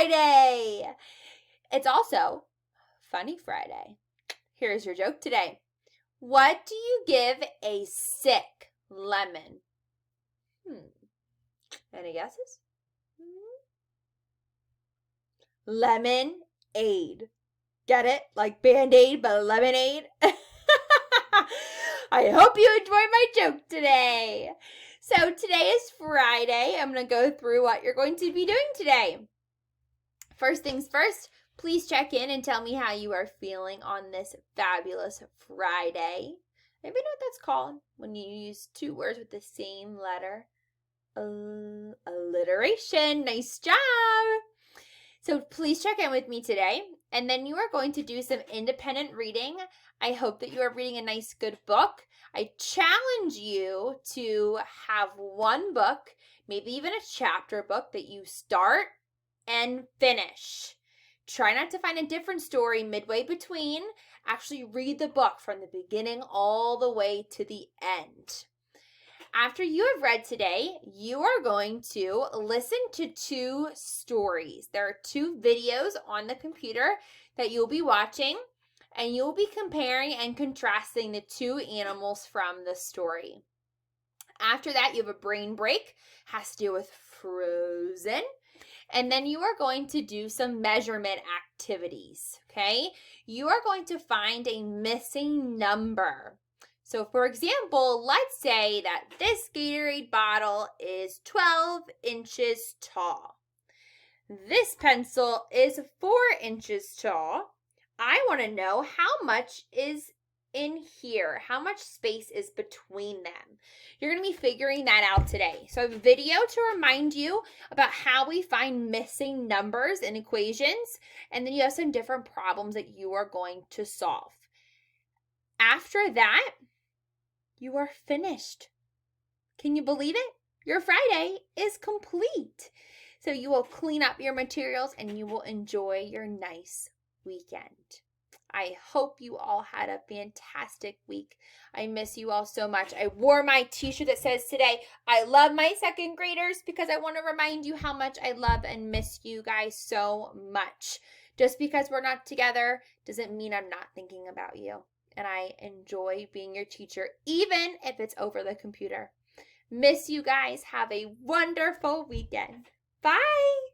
Friday. It's also Funny Friday. Here's your joke today. What do you give a sick lemon? Any guesses? Lemonade. Get it? Like Band-Aid, but lemonade? I hope you enjoyed my joke today. So today is Friday. I'm going to go through what you're going to be doing today. First things first, please check in and tell me how you are feeling on this fabulous Friday. Anybody know what that's called when you use two words with the same letter? Alliteration. Nice job. So please check in with me today, and then you are going to do some independent reading. I hope that you are reading a nice, good book. I challenge you to have one book, maybe even a chapter book that you start and finish. Try not to find a different story midway between. Actually read the book from the beginning all the way to the end. After you have read today, you are going to listen to two stories. There are two videos on the computer that you'll be watching, and you'll be comparing and contrasting the two animals from the story. After that, you have a brain break, has to do with Frozen. And then you are going to do some measurement activities, okay? You are going to find a missing number. So for example, let's say that this Gatorade bottle is 12 inches tall. This pencil is 4 inches tall. I want to know how much is in here, how much space is between them. You're going to be figuring that out today. So I have a video to remind you about how we find missing numbers in equations, and then you have some different problems that you are going to solve. After that, you are finished. Can you believe it? Your Friday is complete. So you will clean up your materials and you will enjoy your nice weekend. I hope you all had a fantastic week. I miss you all so much. I wore my t-shirt that says today, I love my second graders, because I want to remind you how much I love and miss you guys so much. Just because we're not together doesn't mean I'm not thinking about you. And I enjoy being your teacher, even if it's over the computer. Miss you guys. Have a wonderful weekend. Bye.